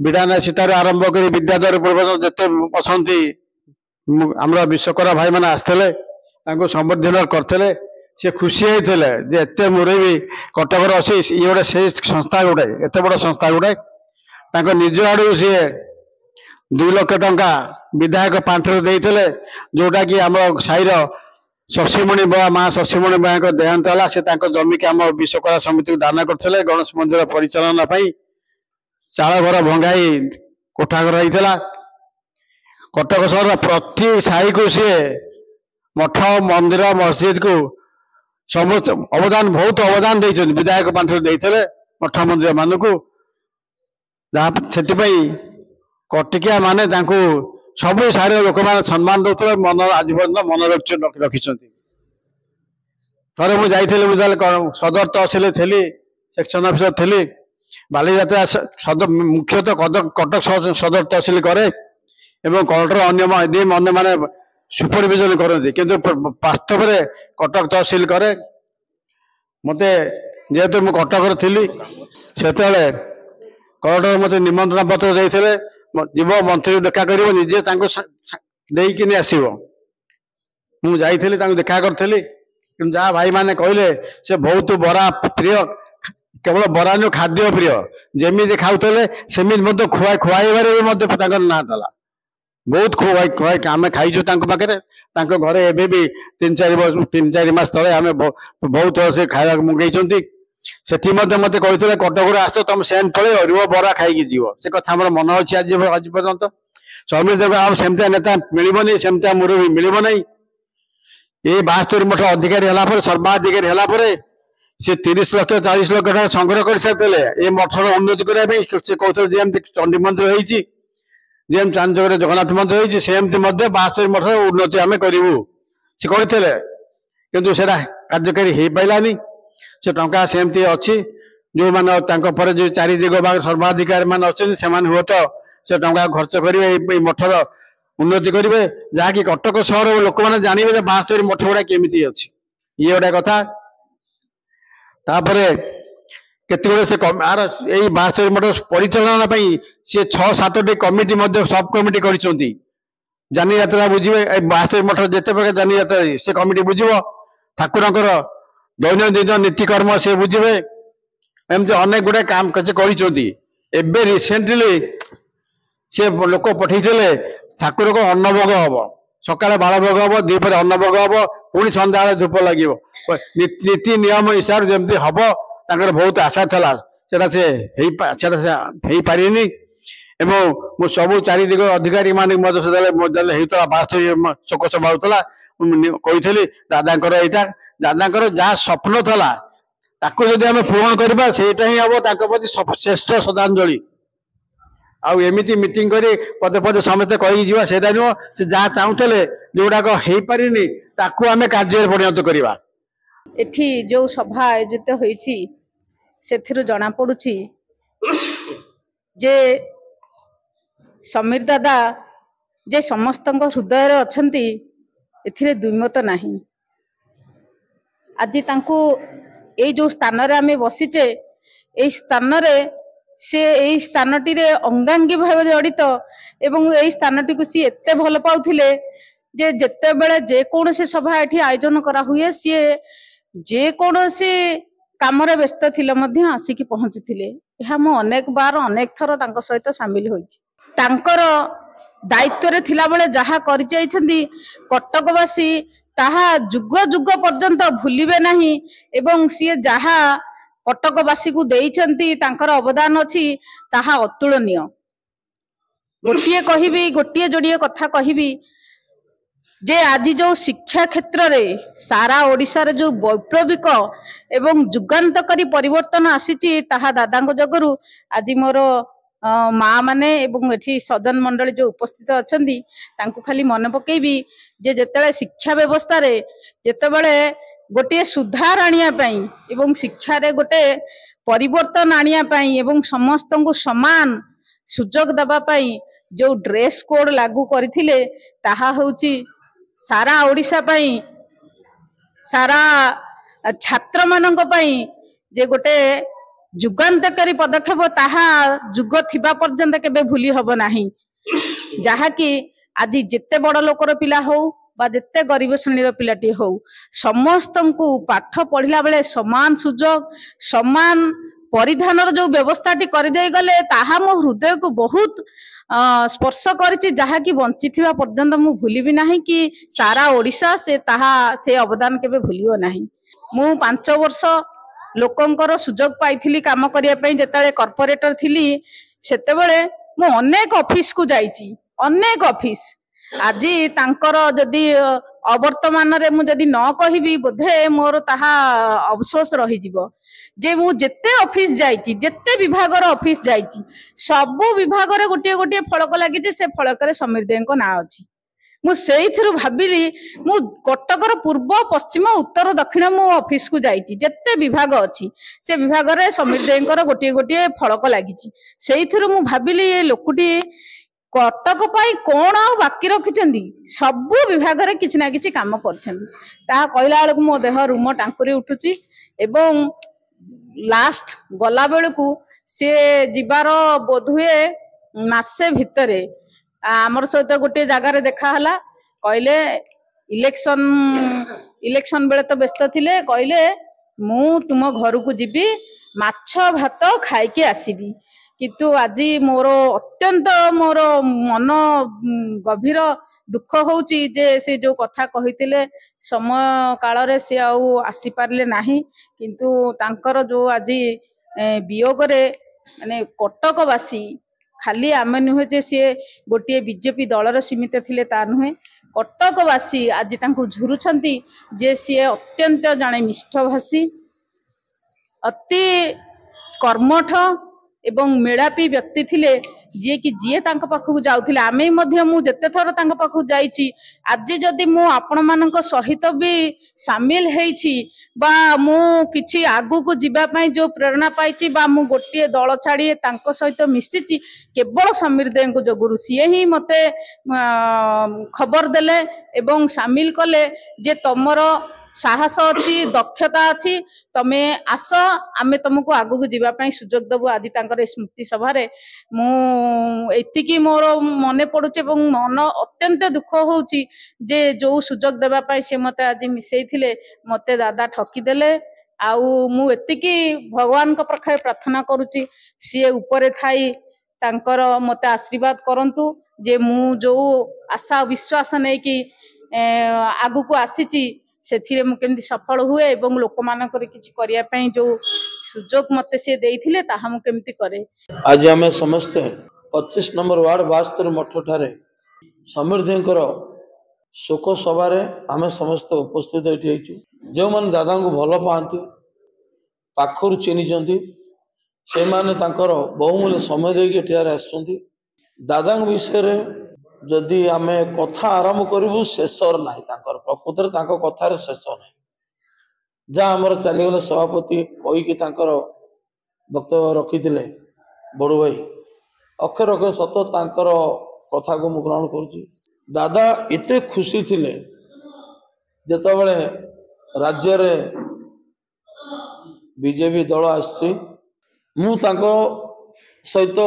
ବିଡ଼ାନାସିତାରୁ ଆରମ୍ଭ କରି ବିଦ୍ୟାଧର ପୂର୍ବଜ ଯେତେ ଅଛନ୍ତି ଆମର ବିଶ୍ୱକଳା ଭାଇମାନେ ଆସିଥିଲେ, ତାଙ୍କୁ ସମ୍ବର୍ଦ୍ଧନା କରିଥିଲେ। ସେ ଖୁସି ହେଇଥିଲେ ଯେ ଏତେ ମୁରବୀ କଟକର ଅଛି, ଇଏ ଗୋଟେ ସେଇ ସଂସ୍ଥା, ଗୋଟେ ଏତେ ବଡ଼ ସଂସ୍ଥା ଗୋଟେ। ତାଙ୍କ ନିଜ ଆଡୁ ସିଏ 2 ଲକ୍ଷ ଟଙ୍କା ବିଧାୟକ ପାଣ୍ଠିରୁ ଦେଇଥିଲେ, ଯୋଉଟା କି ଆମ ସାହିର ଶଶୀମଣି ବରା ମା ଶଶୀମଣି ବାଙ୍କ ଦେହାନ୍ତ ହେଲା। ସେ ତାଙ୍କ ଜମିକି ଆମ ବିଶ୍ୱକଳା ସମିତିକୁ ଦାନ କରିଥିଲେ ଗଣେଶ ମନ୍ଦିର ପରିଚାଳନା ପାଇଁ। ଚାଳ ଘର ଭଙ୍ଗାଇ କୋଠା ଘର ହେଇଥିଲା। କଟକ ସହରର ପ୍ରତି ସାହିକୁ ସିଏ ମଠ ମନ୍ଦିର ମସଜିଦକୁ ସମସ୍ତ ଅବଦାନ, ବହୁତ ଅବଦାନ ଦେଇଛନ୍ତି। ବିଧାୟକ ପାଣ୍ଠିରୁ ଦେଇଥିଲେ ମଠ ମନ୍ଦିର ମାନଙ୍କୁ। ସେଥିପାଇଁ କଟିକିଆ ମାନେ ତାଙ୍କୁ ସବୁ ସାହିର ଲୋକମାନେ ସମ୍ମାନ ଦଉଥିଲେ। ଆଜି ପର୍ଯ୍ୟନ୍ତ ମନେ ରଖିଛନ୍ତି। ଥରେ ମୁଁ ଯାଇଥିଲି, ମୁଁ ସଦର ତହସିଲ ଥିଲି, ସେକ୍ସନ ଅଫିସର ଥିଲି। ବାଲିଯାତ୍ରା ମୁଖ୍ୟତଃ କଟକ ସଦର ତହସିଲ କରେ ଏବଂ କଲେକ୍ଟର ଅନ୍ୟମାନେ ସୁପରଭିଜନ କରନ୍ତି, କିନ୍ତୁ ବାସ୍ତବରେ କଟକ ତହସିଲ କରେ। ମତେ ଯେହେତୁ ମୁଁ କଟକରେ ଥିଲି, ସେତେବେଳେ କଲେକ୍ଟର ମତେ ନିମନ୍ତ୍ରଣ ପତ୍ର ଦେଇଥିଲେ, ଯିବ ମନ୍ତ୍ରୀକୁ ଦେଖା କରିବ, ନିଜେ ତାଙ୍କୁ ଦେଇକିନି ଆସିବ। ମୁଁ ଯାଇଥିଲି, ତାଙ୍କୁ ଦେଖା କରିଥିଲି। କିନ୍ତୁ ଯାହା ଭାଇମାନେ କହିଲେ, ସେ ବହୁତ ବରା ପ୍ରିୟ। କେବଳ ବରା ନୁହେଁ, ଖାଦ୍ୟ ପ୍ରିୟ। ଯେମିତି ଖାଉଥିଲେ ସେମିତି ମଧ୍ୟ ଖୁଆଇବାରେ ବି ମଧ୍ୟ ତାଙ୍କର ନାଁ ଥିଲା। ବହୁତ ଖୁଆଇ ଆମେ ଖାଇଛୁ ତାଙ୍କ ପାଖରେ। ତାଙ୍କ ଘରେ ଏବେ ବି 3-4 ମାସ ତଳେ ଆମେ ବହୁତ ସେ ଖାଇବାକୁ ମଗେଇଛନ୍ତି। ସେଠି ମଧ୍ୟ ମତେ କହିଥିଲେ, କଟକରୁ ଆସ, ତମେ ସେନ୍ ପଳେଇବ, ରୁହ, ବରା ଖାଇକି ଯିବ। ସେ କଥା ଆମର ମନେ ଅଛି ଆଜି ପର୍ଯ୍ୟନ୍ତ। ସମୀର ଦେବ ଆଉ ସେମିତିଆ ନେତା ମିଳିବନି, ସେମିତିଆ ମୁରବୀ ମିଳିବ ନାହିଁ। ଏଇ 72 ମଠ ଅଧିକାରୀ ହେଲା ପରେ, ସର୍ବାଧିକାରୀ ହେଲା ପରେ ସେ 30 ଲକ୍ଷ 40 ଲକ୍ଷ ଟଙ୍କା ସଂଗ୍ରହ କରିସାରିଥିଲେ ଏ ମଠର ଉନ୍ନତି କରିବା ପାଇଁ। ସେ କହୁଥିଲେ ଯେମିତି ଚଣ୍ଡୀ ମନ୍ଦିର ହେଇଛି, ଯେମିତି ଚାନ୍ଦଚକରେ ଜଗନ୍ନାଥ ମନ୍ଦିର ହେଇଛି, ସେମିତି ମଧ୍ୟ 72 ମଠର ଉନ୍ନତି ଆମେ କରିବୁ ସେ କହିଥିଲେ। କିନ୍ତୁ ସେଟା କାର୍ଯ୍ୟକାରୀ ହେଇପାରିଲାନି। ସେ ଟଙ୍କା ସେମିତି ଅଛି। ଯୋଉମାନେ ତାଙ୍କ ପରେ ଯୋଉ 4 ଦିଗ ଭାଗ ସର୍ବାଧିକାରୀ ମାନେ ଅଛନ୍ତି, ସେମାନେ ହୁଏତ ସେ ଟଙ୍କା ଖର୍ଚ୍ଚ କରିବେ ଏଇ ମଠର ଉନ୍ନତି କରିବେ, ଯାହାକି କଟକ ସହର ଲୋକମାନେ ଜାଣିବେ ଯେ 72 ମଠ ଗୁଡା କେମିତି ଅଛି। ଇଏ ଗୋଟେ କଥା। ତାପରେ କେତେବେଳେ ସେ ଏଇ 72 ମଠ ପରିଚାଳନା ପାଇଁ ସେ 6-7ଟି କମିଟି ମଧ୍ୟ ସବ୍ କମିଟି କରିଛନ୍ତି। ଯାନି ଯାତ୍ରା ବୁଝିବେ, ଏଇ 72 ମଠ ଯେତେ ପ୍ରକାର ଯାନି ଯାତ୍ରା ସେ କମିଟି ବୁଝିବ। ଠାକୁରଙ୍କର ଦୈନନ୍ଦିନ ନୀତିକର୍ମ ସେ ବୁଝିବେ। ଏମିତି ଅନେକ ଗୁଡେ କାମ କରିଛନ୍ତି। ଏବେ ରିସେଣ୍ଟଲି ସେ ଲୋକ ପଠେଇଥିଲେ, ଠାକୁରଙ୍କ ଅନ୍ନଭୋଗ ହବ, ସକାଳେ ବାଳଭୋଗ ହବ, ଦ୍ୱିପହରେ ଅନ୍ନଭୋଗ ହବ, ପୁଣି ସନ୍ଧ୍ୟାବେଳେ ଧୂପ ଲାଗିବ। ନୀତି ନିୟମ ହିସାବରେ ଯେମିତି ହବ ତାଙ୍କର ବହୁତ ଆଶା ଥିଲା। ସେଟା ସେ ହେଇପାରିନି। ଏବଂ ମୁଁ ସବୁ 4 ଦିଗ ଅଧିକାରୀ ମାନେ ମଧ୍ୟ ସେତେବେଳେ ହେଇଥିଲା 72 ଶୋକସଭା ହଉଥିଲା। କହିଥିଲି ଦାଦାଙ୍କର ଏଇଟା, ଦାଦାଙ୍କର ଯାହା ସ୍ୱପ୍ନ ଥିଲା ताको जदि आम पूरण करबा सेटा ही हम ताको प्रति श्रेष्ठ श्रद्धांजलि। आउ एमिति मीटिंग करी पदे पदे समस्ते कही जीवा सेटा नुह से जहाँ चाहूले जोड़ाक हो पारिनी ताको आम कार्य परिणत करवा। एठी जो सभा आयोजित होईछि सेथिरु जना पड़ुछि जे समीर दादा जे समस्त हृदय अछंती एथिरे दुईमत नाही। आज तांकु ए जो स्थान रे आमे बसिचे ए स्थान रे से ए स्थानटी रे अंगांगी भाव जड़ित एवं ए स्थानटी को सी एते भल पाउथिले जे जेते बेले जे कोनोसी सभा एठी आयोजन करा हुए सी जे कोनोसी काम रे व्यस्त थिले मध्य आसिकी पहुंचुथिले। एहा मो अनेक बार अनेक थर तांको सहित शामिल होइछि। तांकर दायित्व रे थिला बेले जहा करि जाइछन्ती कटकवासी ताहा जुग जुग पर्यंत भूलिबे नाही एवं सी जहा कटकवासी को देइछन्ती तांकर अवदान अछि ताहा अतुलनीय। गोटिए कहिबी गोटिए जोड़िए कथा कहिबी जे आज जो शिक्षा क्षेत्र रे सारा ओडिसा रे जो वैप्लविक एवं जुगान्तकारी परिवर्तन आसीची ताहा दादांग जगरु आज मोर माँ माने एवं एठी सदन मंडली जो उपस्थित अछंती तांकु खाली मन पकेबी जे जेतेले शिक्षा व्यवस्था रे जेतेबेले गोटे सुधार आनिया पई एवं शिक्षा रे गोटे परिवर्तन आनिया पई एवं समस्त को समान सुजोग दबा पई जो ड्रेस कोड लागू करथिले ताहा होची सारा ओडिसा पई सारा छात्र मानक पई जे गोटे जुगान्तकारी पदक्षेप ताहा जुग थिबा पर्यंत केबे भूली हबो नाही। जहा कि आज जेते बड़ लोकर पिला हो बा जेते गरीब श्रेणीर पिलाटी हो समस्त को पाठ पढ़िला बेले समान सुजोग समान परिधानर जो व्यवस्थाटी कर दे गले ताहा मो हृदय को बहुत स्पर्श करिछि। जहा कि बंचिथिबा पर्यंत मु भूलिबि नाही कि सारा ओडिसा से ताहा से अवदान केबे भूलियो नाही। मु 5 वर्ष लोकंकर सुजोग पाइथिली काम करिया पई जेताले कॉर्पोरेटर थिली सेतेबेले मु अनेक ऑफिस को जाइछि अनेक ऑफिस आज तांकर जदि अवर्तमान रे मु जदि न कहिबी बोधे मोर ताहा अफसोस रही जिवो जे मु जेते ऑफिस जाइछि जेते विभागर ऑफिस जाइछि सबु विभाग रे गोटे गोटे फलक लागि से फलक रे समीर देंको ना अछि। मु सेइथिरु भाबिली मु कटकर पूर्व पश्चिम उत्तर दक्षिण मु ऑफिस को जाइछि जेते विभाग अछि से विभाग रे समीर देंकर गोटे गोटे फलक लागिछि। सेइथिरु मु भाबिली ए लोकुटी कटक पाई कोन आ बाकी रखिछन्ती सबु विभाग रे किछि ना किछि काम करछन्ती ता कहला बेलकु मो देह रूम टांकुरी उठुछि एवं लास्ट गला बेलकु से जिबार बोधुए मासे भितरे आमर सहित गोटे जगार देखा हला कहले इलेक्शन बेले तो व्यस्त थिले कहले मु तुम घर को जीवी माछ भात खाइके आसीबी किंतु आज मोर अत्यंत मोर मन गभीर दुख होउची जे से जो कथा कहितिले समय काल रे से आउ आसी पारले नाही किंतु तांकर जो आज वियोग रे माने कटकवासी खाली आमे नुहे जे सी गोटे बीजेपी दलर सीमित थिले ता नुहे कटकवासी आज तांको झुरुछंती जे सी अत्यंत जाने निष्ठभाषी अति कर्मठ एवं मेलापी व्यक्ति थिले जे कि जे तांको पाखु जाउथिले आमे मध्य मु जते थर तांको पाखु जाईची आज जदि मु आपण मानक सहित भी शामिल हेछि बा मु किछि आगु को जिबा पई जो प्रेरणा पाइछि बा मु गोटे दल छाड़ी तांको सहित मिसिछि केवल समीर देंको जगुरु सिए ही मते खबर देले एवं शामिल कले जे तमर साहस अच्छी दक्षता अच्छी तमे आस आमे तुमको आगु को जीवा पई सुजोग दबु आदि तांकर स्मृति सभा रे मु एतिकी मोर मने पडुचे एवं मन अत्यंत दुख होउची जे जो सुजोग देबा पई से मते आज मिसेइथिले मते दादा ठकी देले आउ मु एतिकी भगवान को प्रखारे प्रार्थना करूची सी ऊपर थाई तांकर मते आशीर्वाद करंतु जे मु जो आशा विश्वास नै कि आगु को आसीची से मुझे सफल हुए एवं लोक मान कि जो सुजोग मत से देइथिले ताहा मु केमती करे। आज आम समस्ते 25 नंबर वार्ड बास्तर मठ ठारे समीर देंकर शोक सभा आम समस्त उपस्थित ये जो मैंने दादा को भल पाती ପାଖରୁ ଚିହ୍ନିଛନ୍ତି ସେମାନେ ତାଙ୍କର ବହୁମୂଲ୍ୟ ସମୟ ଦେଇକି ଏଠିକାର ଆସିଛନ୍ତି। ଦାଦାଙ୍କ ବିଷୟରେ ଯଦି ଆମେ କଥା ଆରମ୍ଭ କରିବୁ ଶେଷର ନାହିଁ, ତାଙ୍କର ପ୍ରକୃତରେ ତାଙ୍କ କଥାରେ ଶେଷ ନାହିଁ। ଯାହା ଆମର ଚାଲିଗଲେ ସଭାପତି କହିକି ତାଙ୍କର ବକ୍ତବ୍ୟ ରଖିଥିଲେ ବଡ଼ ଭାଇ, ଅକ୍ଷର ଅକ୍ଷର ସତ ତାଙ୍କର କଥାକୁ ମୁଁ ଗ୍ରହଣ କରୁଛି। ଦାଦା ଏତେ ଖୁସି ଥିଲେ ଯେତେବେଳେ ରାଜ୍ୟରେ ବିଜେପି ଦଳ ଆସିଛି। ମୁଁ ତାଙ୍କ ସହିତ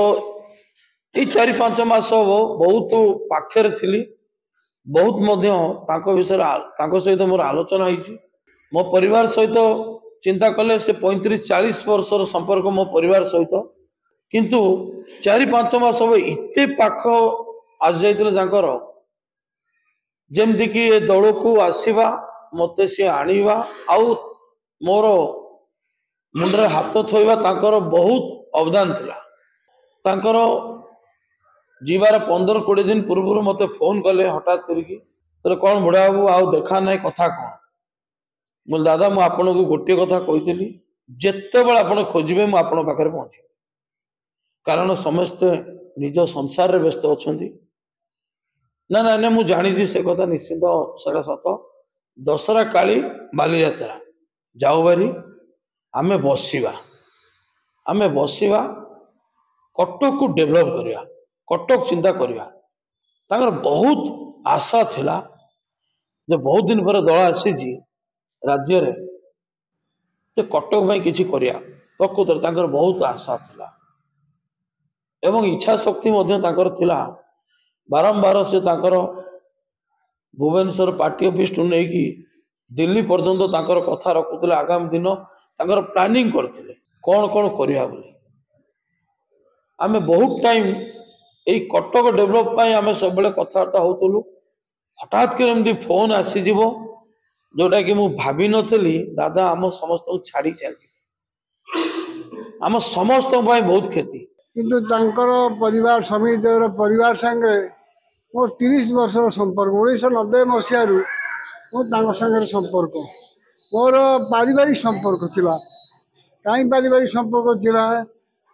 ଏଇ 4-5 ମାସ ହବ ବହୁତ ପାଖରେ ଥିଲି, ବହୁତ ମଧ୍ୟ ତାଙ୍କ ବିଷୟରେ ତାଙ୍କ ସହିତ ମୋର ଆଲୋଚନା ହେଇଛି। ମୋ ପରିବାର ସହିତ ଚିନ୍ତା କଲେ ସେ 35-40 ବର୍ଷର ସମ୍ପର୍କ ମୋ ପରିବାର ସହିତ, କିନ୍ତୁ 4-5 ମାସ ହବ ଏତେ ପାଖ ଆସିଯାଇଥିଲେ ତାଙ୍କର, ଯେମିତିକି ଏ ଦଳକୁ ଆସିବା ମୋତେ ସିଏ ଆଣିବା ଆଉ ମୋର ମୁଣ୍ଡରେ ହାତ ଥୋଇବା ତାଙ୍କର ବହୁତ ଅବଦାନ ଥିଲା। ତାଙ୍କର ଯିବାର 15-20 ଦିନ ପୂର୍ବରୁ ମୋତେ ଫୋନ କଲେ ହଠାତ୍ କରିକି, କହିଲେ କ'ଣ ବୁଢ଼ା ବାବୁ ଆଉ ଦେଖା ନାହିଁ, କଥା କ'ଣ? ମୁଁ ଦାଦା ମୁଁ ଆପଣଙ୍କୁ ଗୋଟିଏ କଥା କହିଥିଲି, ଯେତେବେଳେ ଆପଣ ଖୋଜିବେ ମୁଁ ଆପଣଙ୍କ ପାଖରେ ପହଞ୍ଚିବି, କାରଣ ସମସ୍ତେ ନିଜ ସଂସାରରେ ବ୍ୟସ୍ତ ଅଛନ୍ତି। ନା ନା ନା ମୁଁ ଜାଣିଛି ସେ କଥା, ନିଶ୍ଚିନ୍ତ ସେଟା ସତ। ଦଶହରା କାଳୀ ବାଲିଯାତ୍ରା ଯାଉ ବାରି ଆମେ ବସିବା କଟକକୁ ଡେଭଲପ କରିବା, କଟକ ଚିନ୍ତା କରିବା। ତାଙ୍କର ବହୁତ ଆଶା ଥିଲା ଯେ ବହୁତ ଦିନ ପରେ ଦଳ ଆସିଛି ରାଜ୍ୟରେ, ଯେ କଟକ ପାଇଁ କିଛି କରିବା। ପ୍ରକୃତରେ ତାଙ୍କର ବହୁତ ଆଶା ଥିଲା ଏବଂ ଇଚ୍ଛା ଶକ୍ତି ମଧ୍ୟ ତାଙ୍କର ଥିଲା। ବାରମ୍ବାର ସେ ତାଙ୍କର ଭୁବନେଶ୍ୱର ପାର୍ଟି ଅଫିସଠୁ ନେଇକି ଦିଲ୍ଲୀ ପର୍ଯ୍ୟନ୍ତ ତାଙ୍କର କଥା ରଖୁଥିଲେ। ଆଗାମୀ ଦିନ ତାଙ୍କର ପ୍ଲାନିଂ କରିଥିଲେ କ'ଣ କ'ଣ କରିବା ବୋଲି। ଆମେ ବହୁତ ଟାଇମ ଏଇ କଟକ ଡେଭଲପ ପାଇଁ ଆମେ ସବୁବେଳେ କଥାବାର୍ତ୍ତା ହଉଥିଲୁ। ହଠାତ୍ କରି ଏମିତି ଫୋନ ଆସିଯିବ ଯୋଉଟାକି ମୁଁ ଭାବିନଥିଲି। ଦାଦା ଆମ ସମସ୍ତଙ୍କୁ ଛାଡ଼ି ଚାଲିଯିବେ, ଆମ ସମସ୍ତଙ୍କ ପାଇଁ ବହୁତ କ୍ଷତି। କିନ୍ତୁ ତାଙ୍କର ପରିବାର ସମିତିର ପରିବାର ସାଙ୍ଗରେ ମୋର 30 ବର୍ଷର ସମ୍ପର୍କ। 1990 ମସିହାରୁ ମୁଁ ତାଙ୍କ ସାଙ୍ଗରେ ସମ୍ପର୍କ, ମୋର ପାରିବାରିକ ସମ୍ପର୍କ ଥିଲା। କାହିଁ ପାରିବାରିକ ସମ୍ପର୍କ ଥିଲା,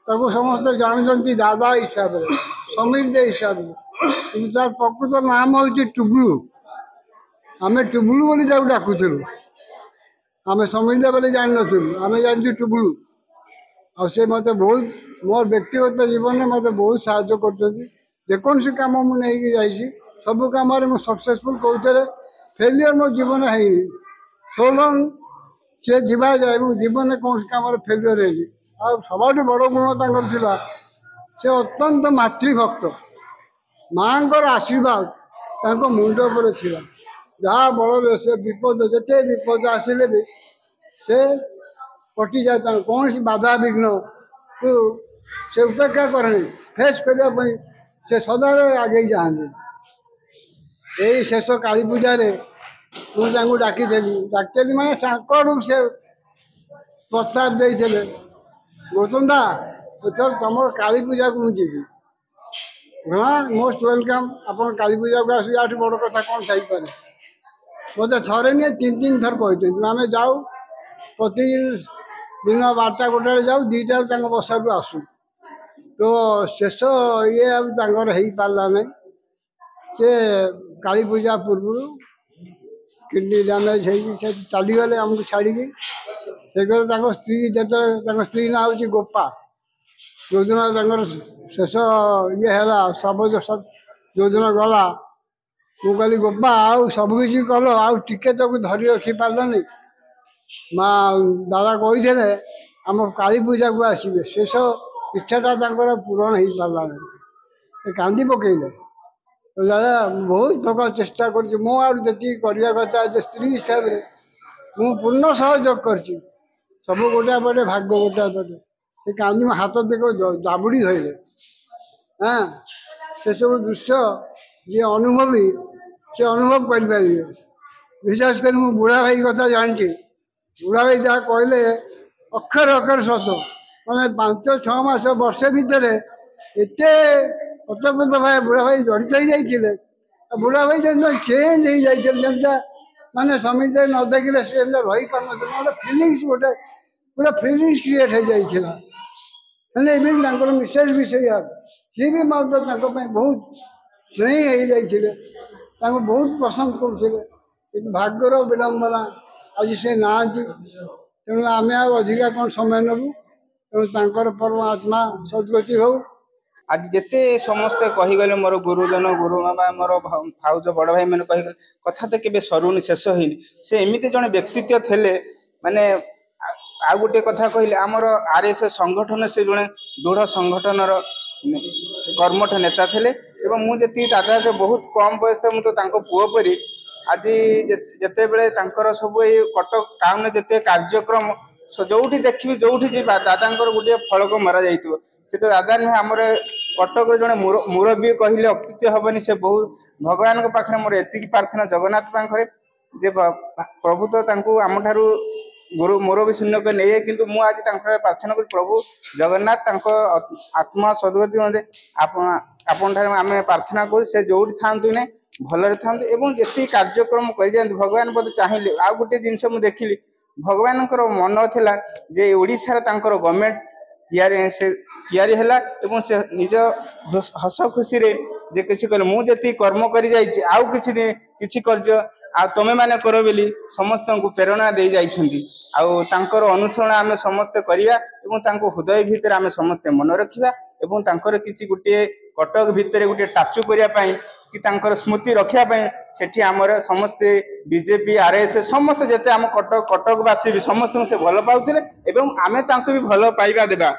ତାକୁ ସମସ୍ତେ ଜାଣିଛନ୍ତି ଦାଦା ହିସାବରେ, ସମିତି ହିସାବରେ, କିନ୍ତୁ ତାର ପ୍ରକୃତ ନାମ ହେଉଛି ଟୁବୁଲୁ। ଆମେ ଟୁବୁଲୁ ବୋଲି ତାକୁ ଡାକୁଥିଲୁ, ଆମେ ସମିତି ବୋଲି ଜାଣିନଥିଲୁ, ଆମେ ଜାଣିଛୁ ଟୁବୁଲୁ। ଆଉ ସେ ମୋତେ ବହୁତ ମୋ ବ୍ୟକ୍ତିଗତ ଜୀବନରେ ମୋତେ ବହୁତ ସାହାଯ୍ୟ କରୁଛନ୍ତି। ଯେକୌଣସି କାମ ମୁଁ ନେଇକି ଯାଇଛି ସବୁ କାମରେ ମୁଁ ସକ୍ସେସଫୁଲ, କହୁଥିଲେ ଫେଲିୟର ମୋ ଜୀବନ ହେଇନି। ସୋଲଙ୍ଗ ସେ ଯିବା ଯାଏ ମୁଁ ଜୀବନରେ କୌଣସି କାମରେ ଫେଲିୟର ହେଇନି। ଆଉ ସବୁଠୁ ବଡ଼ ଗୁଣ ତାଙ୍କର ଥିଲା, ସେ ଅତ୍ୟନ୍ତ ମାତୃଭକ୍ତ। ମାଙ୍କର ଆଶୀର୍ବାଦ ତାଙ୍କ ମୁଣ୍ଡ ଉପରେ ଥିଲା। ଯାହା ବଳରେ ସେ ବିପଦ, ଯେତେ ବିପଦ ଆସିଲେ ବି ସେ କଟିଯାଏ। ତାଙ୍କ କୌଣସି ବାଧାବିଘ୍ନକୁ ସେ ଉପେକ୍ଷା କରେନି, ଫେସ୍ କରିବା ପାଇଁ ସେ ସଦାବେଳେ ଆଗେଇ ଯାଆନ୍ତି। ଏଇ ଶେଷ କାଳୀ ପୂଜାରେ ମୁଁ ତାଙ୍କୁ ଡାକିଥିଲି ମାନେ ତାଙ୍କଠୁ ସେ ପ୍ରସ୍ତାବ ଦେଇଥିଲେ, ଗୌତମ ଏଥର ତମର କାଳୀ ପୂଜାକୁ ମୁଁ ଯିବି। ହଁ ମୋଷ୍ଟ ୱେଲକମ୍, ଆପଣ କାଳୀ ପୂଜାକୁ ଆସିବେ, ଆଠୁ ବଡ଼ କଥା କ'ଣ ଥାଇପାରେ। ମୋତେ ଥରେ ନିଏ 3 ଥର କହିଛନ୍ତି। ଆମେ ଯାଉ ପ୍ରତିଦିନ, ଦିନ 12ଟା-1ଟାରେ ଯାଉ, 2ଟାରେ ତାଙ୍କ ବସାକୁ ଆସୁ। ତ ଶେଷ ଇଏ ଆଉ ତାଙ୍କର ହେଇପାରିଲା ନାହିଁ। ସେ କାଳୀ ପୂଜା ପୂର୍ବରୁ କିଡନୀ ଡ୍ୟାମେଜ ହେଇକି ସେ ଚାଲିଗଲେ ଆମକୁ ଛାଡ଼ିକି। ସେ କହିଲେ ତାଙ୍କ ସ୍ତ୍ରୀ, ଯେତେବେଳେ ତାଙ୍କ ସ୍ତ୍ରୀ ନାଁ ହେଉଛି ଗୋପା, ଯେଉଁଦିନ ତାଙ୍କର ଶେଷ ଇଏ ହେଲା, ଯେଉଁଦିନ ଗଲା, ମୁଁ କହିଲି ଗୋପା ଆଉ ସବୁକିଛି କଲ, ଆଉ ଟିକେ ତାକୁ ଧରି ରଖିପାରିଲନି। ଦାଦା କହିଥିଲେ ଆମ କାଳୀ ପୂଜାକୁ ଆସିବେ। ଶେଷ ଇଚ୍ଛାଟା ତାଙ୍କର ପୂରଣ ହେଇପାରିଲା ନାହିଁ, ସେ କାନ୍ଦି ପକେଇଲେ। ଦାଦା ବହୁତ ପ୍ରକାର ଚେଷ୍ଟା କରିଛି, ମୋ ଆଡ଼ୁ ଯେତିକି କରିବା କଥା ଯେ ସ୍ତ୍ରୀ ହିସାବରେ ମୁଁ ପୂର୍ଣ୍ଣ ସହଯୋଗ କରିଛି। ସବୁ ଗୋଟାଏ ପଟେ ଭାଗ୍ୟ ଗୋଟାଏ ପଟେ। ସେ କାନ୍ଦି ମୋ ହାତ ଦେଖ ଜାବୁଡ଼ି ଧଇଲେ। ସେସବୁ ଦୃଶ୍ୟ ଯିଏ ଅନୁଭବୀ ସେ ଅନୁଭବ କରିପାରିବେ। ବିଶେଷ କରି ମୁଁ ବୁଢ଼ା ଭାଇ କଥା ଜାଣିଛି। ବୁଢ଼ା ଭାଇ ଯାହା କହିଲେ ଅକ୍ଷର ଅକ୍ଷର ସତ। ମାନେ 5-6 ମାସ, ବର୍ଷେ ଭିତରେ ଏତେ ଓତପ୍ରୋତ ଭାବେ ବୁଢ଼ା ଭାଇ ଜଡ଼ିତ ହେଇଯାଇଥିଲେ। ବୁଢ଼ା ଭାଇ ଯେମିତି ଚେଞ୍ଜ ହେଇଯାଇଥିଲେ, ଯେମିତିଆ ମାନେ ସମିତିରେ ନ ଦେଖିଲେ ସେ ଯେମିତି ରହିପାରୁନଥିଲେ। ଗୋଟେ ଫିଲିଙ୍ଗସ୍, ଗୋଟେ पूरा फिलिंग्स क्रिएट हो जाइछला हेले एबे तांकर मिसेस भी सही सी भी मतलब बहुत स्नेही हो जाइछले बहुत पसंद कर भाग्यर विडंबना आज से ना तेणु आम अधिका कौन समय नबू तेणु परमात्मा सद्गति हो आज जिते समस्ते कहीगले मोर गुरुजन गुरु बाबा मोर भाउज बड़ भाई मैंने कहीगले कथा तो केबे सरुनी शेष होनी से एमती जड़े व्यक्तित्व थे माने आ गोटे कथा कहले आमर आरएसएस संगठन से जड़े दृढ़ संगठन कर्मठ नेता थे मुझे दादा से बहुत कम बयस मुझे पुओ परी आज जिते बड़े सब ये कटक टाउन जिते कार्यक्रम जो देखी जो दादा गोटे फलक मरा जाइए से तो दादा नुहे आमर कटक जड़े मुरबी कहले अत्युक्ति हेनी से बहुत भगवान पाखे मोर एति प्रार्थना जगन्नाथ पाखे जे प्रभु तो आम ठारू गुरु मुरबी शून्य को नहीं किंतु मु आज प्रार्थना कर प्रभु जगन्नाथ आत्मा सद्गति मध्य आपण आम प्रार्थना कर से जो था ना भलरे था जी कार्यक्रम कर भगवान बोध चाहिए आ गोटे जिनस मुझे देखिली भगवान मन था जे ओडिशार गवर्नमेंट तैयारी है से निज हस खुशी रे जे किसी कहले मुझे कर्म कर आउ किछि कर्ज आ तमे माने करो बोली समस्त को प्रेरणा दे जाइछंती आउ तांकर अनुसरण आम समस्ते करिया एवं तांको हृदय भितर आम समस्ते मन रखिबा एवं तांकर किछि गुटे कटक भितर गुटे टाचू करिया पई कि तांकर स्मृति रखिया पई सेठी हमर समस्ते बीजेपी आरएसएस समस्त जेते आम कटकवासी भी समस्त से भल पाउथिले एवं आमे तांको भी भल पाइबा देबा।